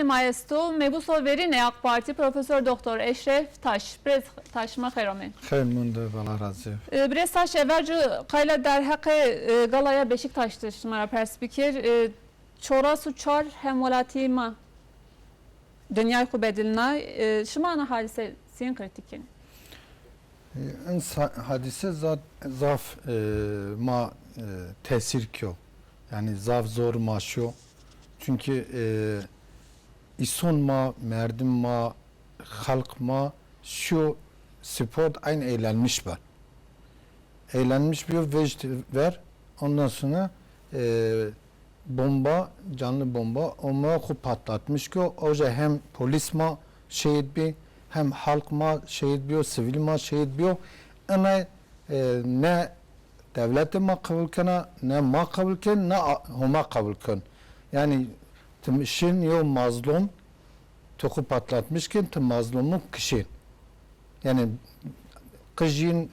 Ame maestro mebuso verine AK Parti Profesör Doktor Eşref Taş. Brez taşma xeyrame. Xeyr mundu bala razı. Brez taş evvelce kayla derhaqe galaya Beşiktaş'tır şımara perspekir. Çora suçar hemolatima dünyayı kubedilna. Şımana hadise sin kritikin. این حادثه ضعف ما تاثیر کیو یعنی ضعف زور ماشیو çünkü insan ma merdim ma halk ma şu spor aynı eğlenmiş var eğlenmiş bir vecd ver ondan sonra bomba canlı bomba onu patlatmış ki oca hem polis ma şehit bir hem halk ma şehit bir sivil ma şehit bir ama ne devlet ma kabul kana ne ma kabul kan ne huma kabul kan yani tümüşün yo mazlum toku patlatmışken tüm mazlumun kişi yani kızın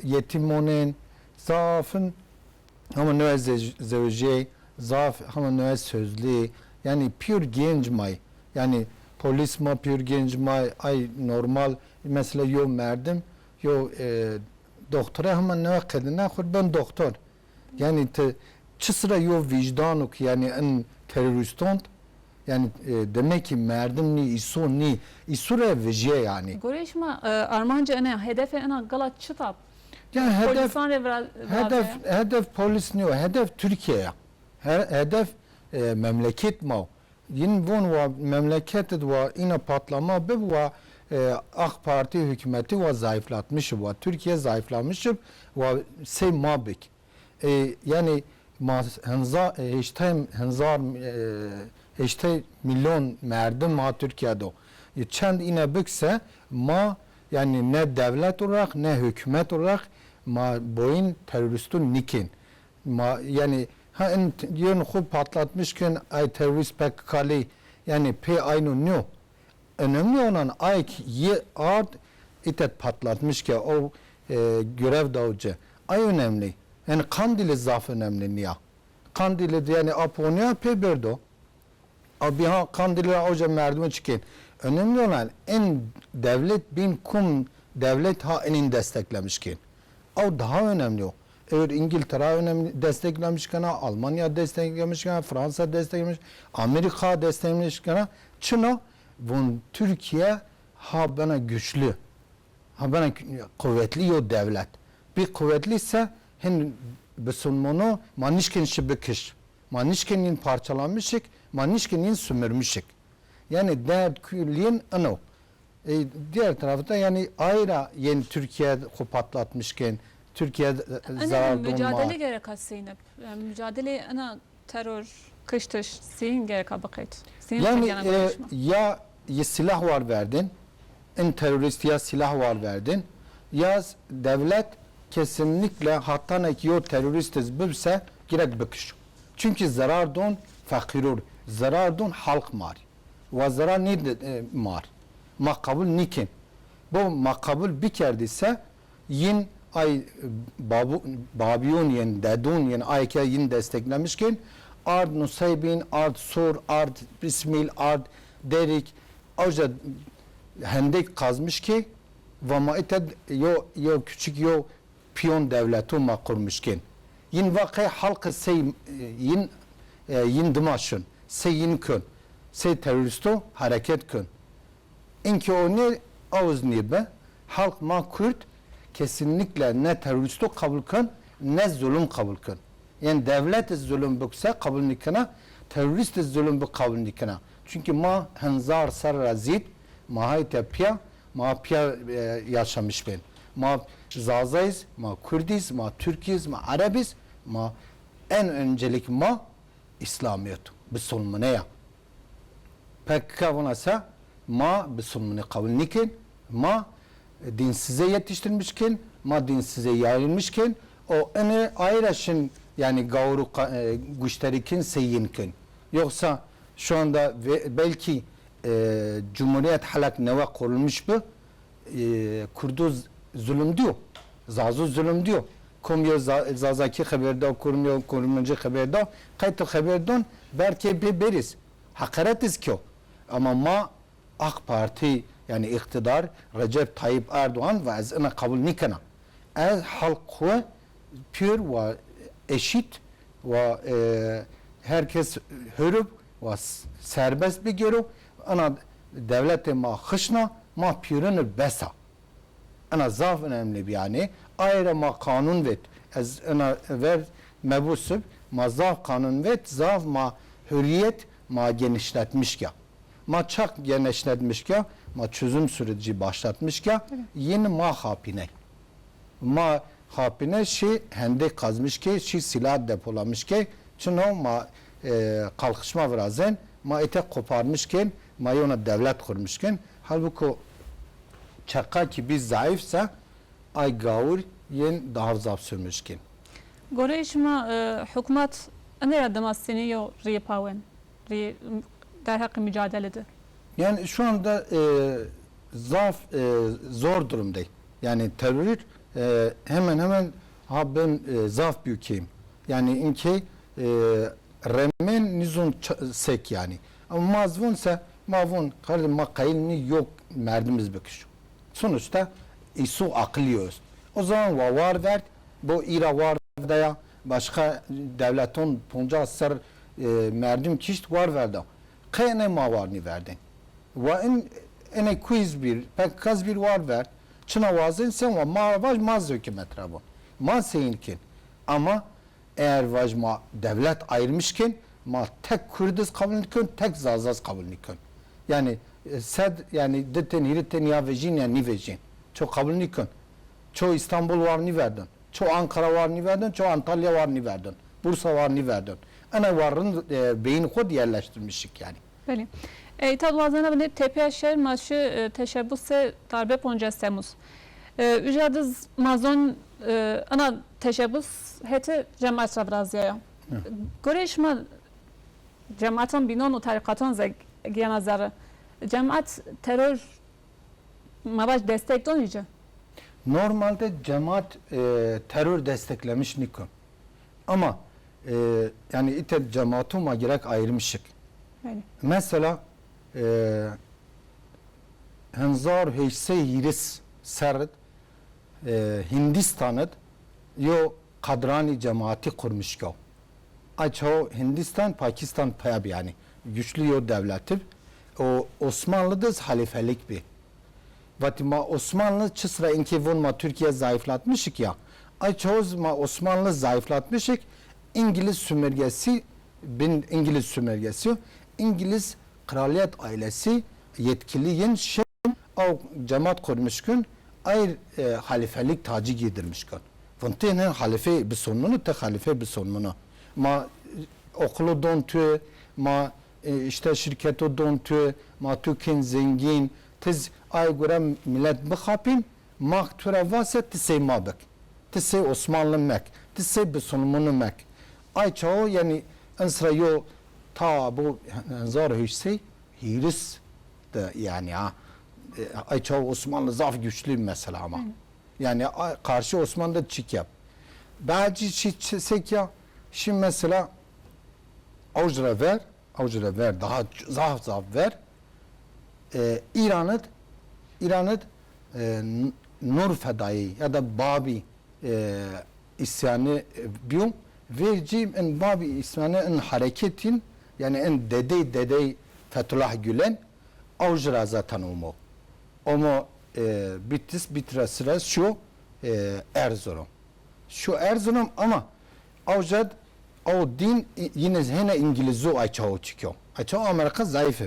yetimonen zaafın ama ne zevce zaaf ama ne sözlü yani pür genç may yani polis ma pür genç may ay normal mesela yo merdim yo doktora hemen ne kadına ben doktor yani çi sıra yo vicdanuk yani en teröriston yani demek ki merdim ni isu ni isure vece yani. Goreşma Armanca ne hedefe en galat çıtap. Yani hedef polis ne o? Hedef Türkiye. Hedef memleket mi? Yin von ve memleket ve ina patlama be ve AK Parti hükümeti ve zayıflatmış ve Türkiye zayıflamış ve şey mabik. Yani işte milyon merdim ma Türkiye'de. Çend ine bükse ma yani ne devlet olarak ne hükümet olarak ma boyun teröristün nikin. Ma yani ha en yön khub patlatmışken ay terörist PKK'li yani pe aynı ne? Önemli olan ay ye art itet patlatmış ki o görev dağıcı. Ay önemli. Yani Kandil'i zaaf önemli niye? Kandil'i yani Aponya peberdo. Abi ha Kandil'e hoca merdiven çıkın. Önemli olan en devlet bin kum devlet ha enin desteklemiş ki. O daha önemli o. Eğer İngiltere önemli desteklemiş kana, Almanya desteklemiş kana, Fransa desteklemiş, Amerika desteklemiş kana. Çin'e bunun Türkiye ha bana güçlü, ha bana kuvvetli yo devlet. Bir kuvvetliyse hen Müslümanı manişken şibkiş, manişkenin parçalanmışık, manişkenin sömürmüşük. Yani dert külliyen ano. Diğer tarafta yani ayrı yeni Türkiye patlatmışken Türkiye zarar durma. Mücadele gerek aslında. Yani mücadele ana terör kıştış sin gerek bakayt. Yani ya silah var verdin, en terörist ya silah var verdin, ya devlet kesinlikle hatta ki o teröristiz bilse gerek bakış. Çünkü zarar don fakirur, zarar don halk mar. Ve zarar ne mar? Makabul nikin. Bu makabul bir kerdiyse yin ay babiyun yin dedun yin ayke yin desteklemişken ard nusaybin ard sur ard bismil ard derik avca hendek kazmış ki ve maited yo küçük yo piyon devleti ma kurmuşken yin vakı halkı sey yin dımaşın sey yin kön sey teröristo hareket kön inki o ne ağız niye halk ma Kürt kesinlikle ne teröristo kabul kın ne zulüm kabul kın. Yani devlet zulüm bükse kabul nikana, terörist zulüm bük kabul nikana. Çünkü ma henzar sar razid, ma hayte piya yaşamış ben. Ma Zazayız, ma Kürdiz, ma Türkiyiz, ma Arabiz, ma en öncelik ma İslamiyet, Müslümanaya. PKK bunasa ma Müslümanı kabul nikin, ma dinsize yetiştirmişken, ma dinsize yayılmışken, o ene ayrışın yani gavru güçterikin seyinkin. Yoksa şu anda belki Cumhuriyet halak neva kurulmuş bu Kurdu zulüm diyor. Zazu zulüm diyor. Kumyo zazaki haberde, kurumyo kurumcu haberde, kayıtı haberden belki bir beriz. Hakaretiz ki o. Ama ma AK Parti yani iktidar Recep Tayyip Erdoğan ve ez ina kabul nikana. Ez halkı pür ve eşit ve herkes hürüp ve serbest bir görü. Ana devlete ma hışna ma pürünür besa. Ana zaf önemli bir yani. Ayrı ma kanun vet. Ez ana ver mebusub ma zaf kanun vet zaf ma hürriyet ma genişletmiş ya. Ma çok genişletmiş ya. Ma çözüm süreci başlatmış ya. Yeni ma hapine. Ma hapine şey hendek kazmış ki, şey silah depolamış ki. Çünkü ma kalkışma virazen ma etek koparmışken ma ona devlet kurmuşken halbuki çaka ki biz zayıfsa ay gavur yen daha zaf sürmüşken. Gore işma hükümet ne yardım seni yo ripawen der hakkı mücadelede. Yani şu anda zor durumdayım. Yani terör hemen ben zaf büyükeyim. Yani inki remen nizun sek yani. Ama mazvunsa mavun kardeşim makayilini yok merdimiz bakış. Sonuçta isu aklıyoruz. O zaman var ver bu ira var ya başka devletin punca ser merdim kişt var verdi. Kayne ma var ni verdin. Ve en quiz bir pek kaz bir var ver. Çına vazın sen var ma vaj maz hükümet rabon. Ma seyinkin. Ama eğer vaj ma devlet ayırmışken ma tek Kürdüz kabul nikün tek zazaz kabul nikün. Yani yani deten hiritten ya vejin ya ni vejin. Çok kabul nikün. Çoğu İstanbul var ni verdin. Çoğu Ankara var ni verdin. Çoğu Antalya var ni verdin. Bursa var ni verdin. Ana varın beyin kod yerleştirmişik yani. Bəli. Tad vazana bile TPŞ maşı teşebbüse darbe ponca semuz. Ücadız mazon ana teşebbüs hete cemaat ravraziyaya. Göreşma cemaatan binon u tarikatan giyanazarı. Cemaat terör mavaş destek donuyca. Normalde cemaat terör desteklemiş nikon. Ama yani ite cemaatuma gerek ayırmışık. Bəli. Mesela Henzar Heyse Yiris Serrit Hindistan'ı yo Kadrani cemaati kurmuş ki. Aço Hindistan Pakistan payab yani güçlü yo devleti. O Osmanlı'da halifelik bir. Vatima Osmanlı çısra inki vunma Türkiye zayıflatmışık ya. Açoz ma Osmanlı zayıflatmışık. İngiliz sömürgesi İngiliz kraliyet ailesi yetkiliyin o cemaat kurmuşkun ayrı halifelik tacı giydirmişkun. Vuntenen halife bir sonunu te halife bir sonunu. Ma okulu dontu, ma işte şirketi dontu, ma tüken zengin, tiz ay göre millet bıkhapin, ma tura vase tisey mabek, tisey Osmanlı mek, tisey bir sonunu mek. Ay çoğu yani ensra yo ta bu zar hüsey hiris de yani ay çoğu Osmanlı zaf güçlü mesela ama. Yani karşı Osmanlı'da çık yap. Bazı şey ya şimdi mesela Avcıra ver daha zaf ver. İran'ı Nur Fedai ya da Babi isyanı biyum vereceğim en Babi isyanı en hareketin yani en dedey Fethullah Gülen Avcıra zaten umu. Ama bitire sıra şu Erzurum. Şu Erzurum ama Avcad o din yine İngilizce açığı çıkıyor. Açığı Amerika zayıf.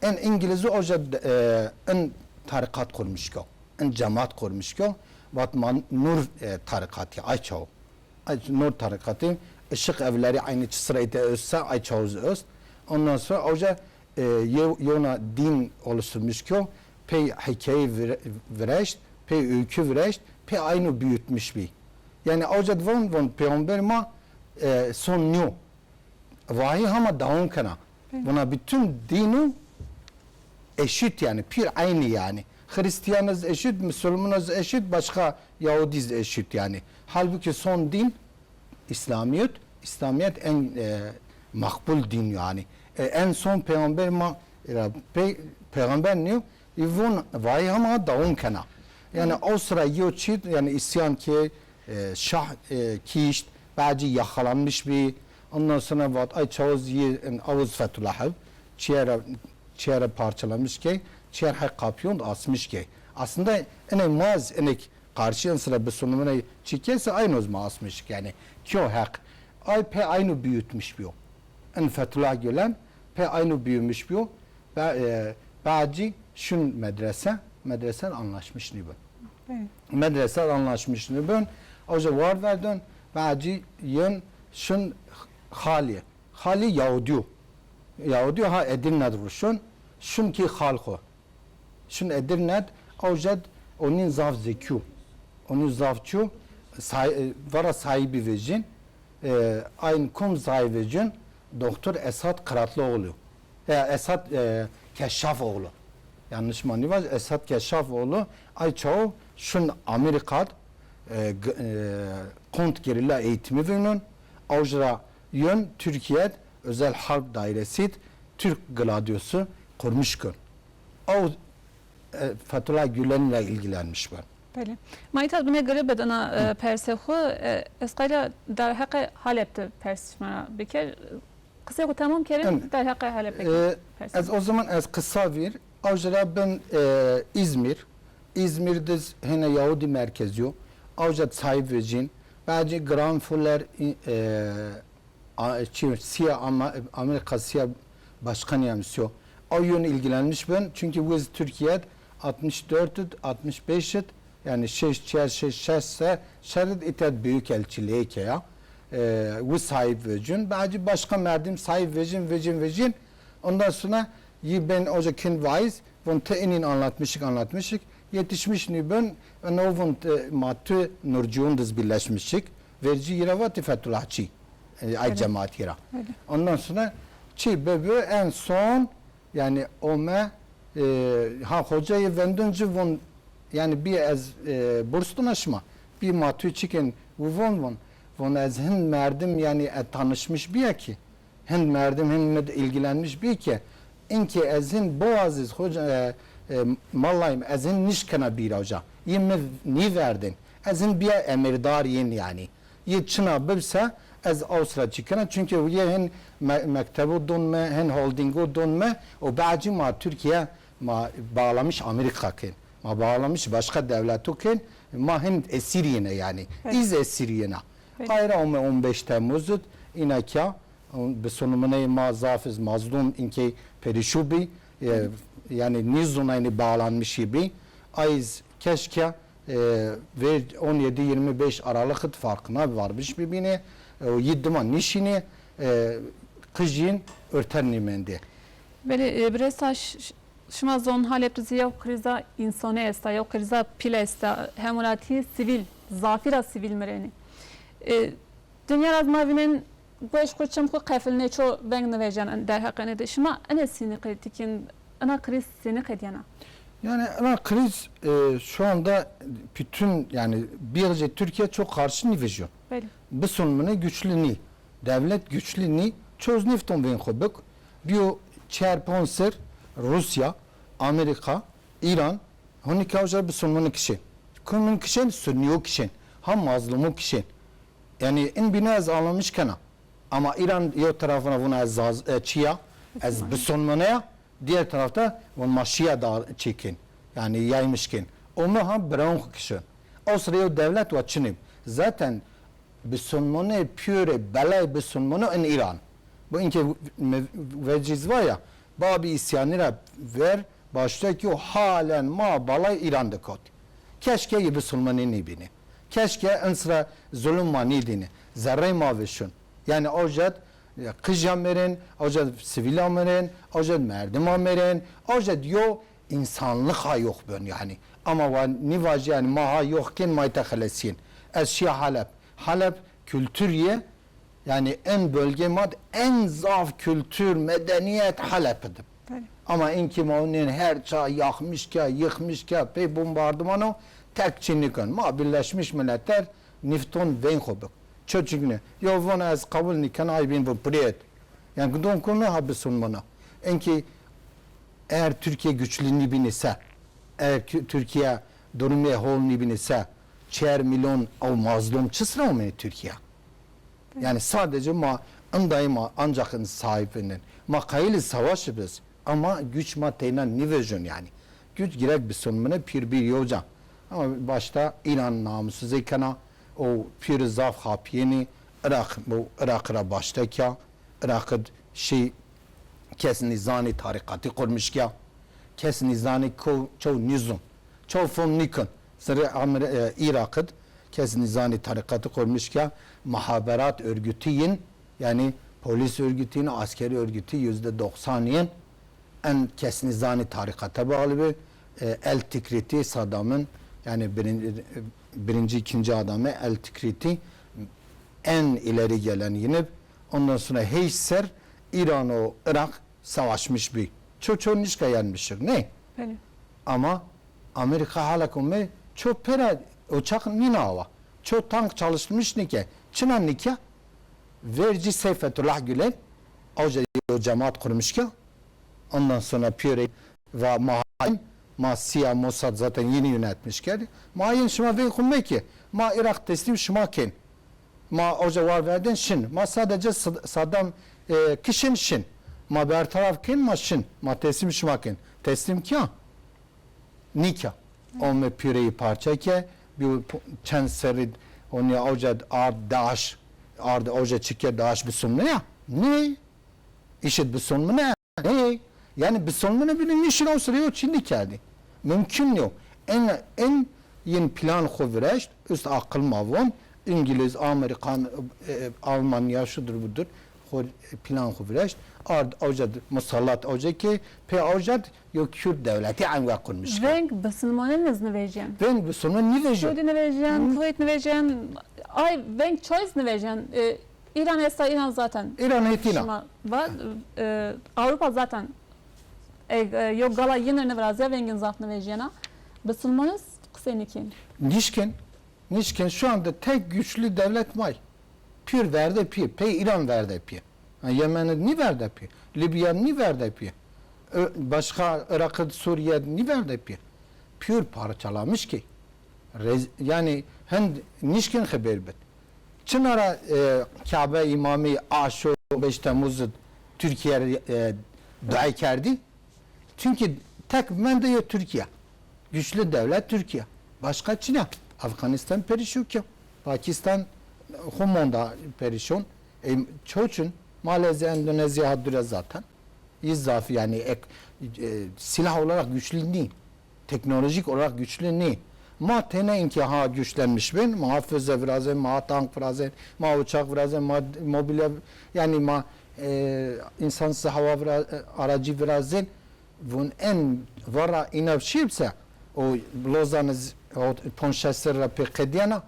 En İngilizce Avcad en tarikat kurmuş ki. En cemaat kurmuş ki. Batman Nur tarikatı açığı. Nur tarikatı ışık evleri aynı sırayda özse açığı öz. Ondan sonra Avcad yona din oluşturmuş ki. Pey hikaye vireşt, pey öykü vireşt, pey aynı büyütmüş bir. Yani Avcad von peygamber ma son nyu. Vahiy ama daun kana. Buna bütün dinu eşit yani, pir aynı yani. Hristiyanız eşit, Müslümanız eşit, başka Yahudiz eşit yani. Halbuki son din İslamiyet en makbul din yani. En son peygamber ma peygamber niyo İvon vay ama daun kana. Yani o sıra yoçit yani isyan ki şah kişt bazı yakalanmış bir ondan sonra vat ay çoğuz avuz Fethullah çiğere parçalamış ki çiğer hak kapyon asmış ki aslında maz karşı sıra bir sunumuna çikese aynı ozma asmış yani ki o hak ay pe aynı büyütmüş bir o. En Fethullah Gülen pe aynı büyümüş bir o. Bazı şun medresen anlaşmış ni ben. Medrese anlaşmış ni ben. O zaman var verdin bazı yön şun hali Yahudi ha Edirne duruşun şun ki halko. Şun Edirne ocad onun zaf zekû. Onun zafçu vara sahibi vecin aynı kum sahibi vecin Doktor Esat Kıratlıoğlu. Esat Keşşafoğlu. Yanlış mı var? Esat Keşşafoğlu ay çoğu şun Amerikat kont gerilla eğitimi verilen avcıra yön Türkiye özel harp dairesi Türk Gladyosu kurmuşken. O Fethullah Gülen'le ilgilenmiş ben. Bəli. Maytat bime göre bedana persexu esqayla der haqqı Halep'te persişmana bekir. Kısa ku tamam kerim der haqqı Halep'te. Az o zaman az kısa bir avcıra ben İzmir'de hene Yahudi merkezi yok. Avcıra sahip vecin. Bence Granfuller Siyah Amerika Siyah Başkan Yardımcısı. O yön ilgilenmiş ben. Çünkü biz Türkiye'de 64 65 yani şerit itet büyük elçiliği ki ya bu sahip vecin bazı başka merdim sahip vecin ondan sonra ben o gün vaiz bunu teinin anlatmışık yetişmiş ni ben o bunu matü nurcuğunduz birleşmişik verici yiravat Fethullahçı ay cemaat yira ondan sonra en son yani ome hocayı venduncu von yani bir az burstan aşma bir matü çıkın von az hin merdim yani tanışmış bir ki hin merdim hin ilgilenmiş bir ki inki azin boğazız hoca mallayım azin nişkana bir hoca yeme ni verdin azin bir emirdar yani yetçina bilse az Avustra çıkana çünkü hin mektebu donma hin holdingu donma o bazı ma Türkiye ma bağlamış Amerika ken ma bağlamış başka devlet ken ma hin esiriyene yani iz esiriyene ayrı 15 Temmuz'da inakya bir sonumuna ma zafiz mazlum inki perişubi yani nizunayni bağlanmış gibi ayız keşke ve 17-25 Aralık farkına varmış birbirine yeddiman nişini kıjin örternimendi. Böyle biraz şuma zon Halep'te ziyav kriza insani esta ya kriza pile esta hemulati sivil zafira sivil mereni. Dünya razmavinin bu eş koçum ku kafilne ço ben nevejan der hakkında şuma anesini kritikin ana kriz seni kadiyana. Yani ana kriz şu anda bütün yani bir Türkiye çok karşı nivizyon. Bu sonunu güçlü ni devlet güçlü ni çoğuz nifton ben khobuk biyo çerponser Rusya Amerika İran hani kavga bu sonunu kişi konunun kişi sünniyo kişi ham mazlumu kişi yani en binaz ağlamış kana ama İran yo tarafına buna çiya az bu sonunu diğer tarafta on maşiya da çekin yani yaymışken onu ha brown kişi o sırada devlet ve Çin zaten Müslümanı püre belay Müslümanı in İran. Bu inki veciz var ya, babi isyanlara ver, başta ki o halen ma balay İran'da kot. Keşke Müslümanı ne bini. Keşke en sıra zulüm mani dini. Zerre mavişun. Yani ocad kıjam verin, ocad sivil amerin, ocad merdim amerin, ocad yo insanlık ha yok ben yani. Ama var nivacı yani maha yokken mayta khalesin. Eşya Halep kültürye yani en bölge en zaf kültür medeniyet Halep'dir. Ama inki onun her çağ yakmış ki yıkmış ki pe bombardımanı tek Çinlikan ma Birleşmiş Milletler nifton ven khobuk. Çocuğunu yovon az kabul nikan ay bin bu priyet. Yani gdon konu habsun mana. Inki eğer Türkiye güçlü binise, eğer Türkiye durumu hol binise, 4 milyon o mazlum çısra mı Türkiye? Yani sadece daima ancak sahibinin. Ma kayılı savaşı biz. Ama güç mateyna nivejön yani. Güç girek bir sonuna pir bir yoca. Ama başta İran namussuz ekana o pir zaf hapiyeni Irak'a başta kya Irak'ı kesin nizani tarikatı kurmuş kya kesin nizani çoğu nizum çoğu fon nikon sırrı Irak'ı kesin nizani tarikatı kurmuş kya muhaberat örgütüyin yani polis örgütüyin askeri örgütü %90'ın en kesin nizani tarikata bağlı bir El Tikriti Saddam'ın yani birinci ikinci adamı El Tikriti en ileri gelen yine ondan sonra Heyser İran o Irak savaşmış bir. Çok nişka yenmiştir. Ne? Bəli. Ama Amerika hala kumme çok pera uçak nina hava. Çok tank çalışmış nike. Çınan nike verici Seyfetullah Gülen o cemaat kurmuş ki ondan sonra Pire ve Mahayim Siyah Mossad zaten yeni yönetmiş geldi. Mahayim şuma ve kumme ki ma Irak teslim şuma ken ma oca var verdin şin ma sadece Saddam kişin şin ma bertaraf ken ma şin ma teslim şuma ken teslim kya nikah o me Pire'yi parça ke bir çen seri onu oca daş arda oca çıkıyor daş bir son ne ya ne işit bir son mu ne yani bir son mu ne bir nişin olsaydı Çinli geldi mümkün yok en yeni plan kuvvereşt üst akıl mavon İngiliz, Amerikan, Almanya şudur budur plan kuvvereşt avcad musallat avcad ki pe avcad yok Kürt devleti anva kurmuş. Venk basılmanın izni vereceğim. Ben bu sonu ne vereceğim? Suudi ne vereceğim, Kuveyt ne vereceğim, ay venk choice ne vereceğim. İran esa İran zaten. İran etina. Var, Avrupa zaten yok gala yine ne verazya vengin zaten vereceğine. Basılmanız kısenikin. Nişken şu anda tek güçlü devlet var. Pür verdi pi, pe İran verdi pi. Yemen'e ni verdi pi, Libya ni verdi pi. Başka Irak'ı Suriye ni verdi pi. Pür parçalamış ki. Yani hem nişken haber bit. Çınara Kabe İmamı Aşo 5 Temmuz Türkiye dahi kerdi. Çünkü tek mende yok Türkiye. Güçlü devlet Türkiye. Başka Çin'e. Afganistan perişan ki. Pakistan Humon'da perişan. Çoğun Malezya, Endonezya haddüre zaten. İzzaf yani silah olarak güçlü değil. Teknolojik olarak güçlü değil. Ma tene inki ha güçlenmiş ben. Ma füze virazen, ma tank virazen, ma uçak virazen, ma mobilya yani ma insansız hava aracı virazen. Bunun en vara inavşibse o Lozan'ız o Ponşesir'e pekediyana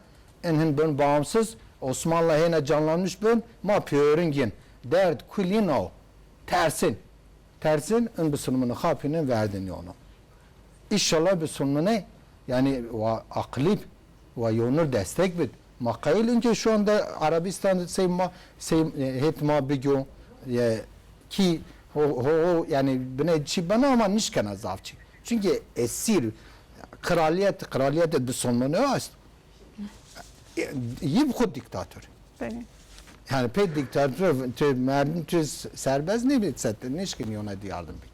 en ben bağımsız Osmanlı hene canlanmış ben ma piyörüngin dert kulin o tersin en bu sunumunu kapının verdin onu. İnşallah bu sunumunu yani aklip ve yonur destek bit. Makayil ince şu anda Arabistan'da hetma bigyo ki yani bana ama nişkana zavçı. Çünkü esir kraliyet de sonunu ast. İyi bu diktatör. Bəli. Yani pek diktatör merdim serbest ne bilse nişkin yona yardım bek.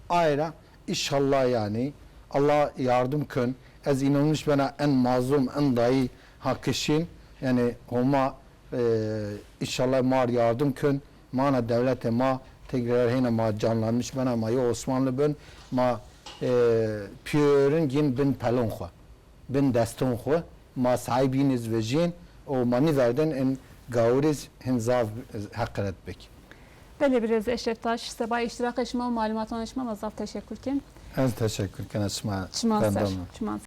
Ayrıca inşallah yani Allah yardım kın. Az inanmış bana en mazlum en dahi hakkışın yani homa inşallah mar yardım kın. Mana devlete ma tekrar hene ma canlanmış bana ma yo Osmanlı ben ma piyörün gin bin pelon xo bin destun xo ma sahibiniz ve jin o mani verden en gavuriz henzav hakaret bek. Bəli, biraz Eşreftaş, Seba iştirak eşma, malumat anlaşma, mazaf teşekkür ken. Az teşekkür ederim. Çiman ser.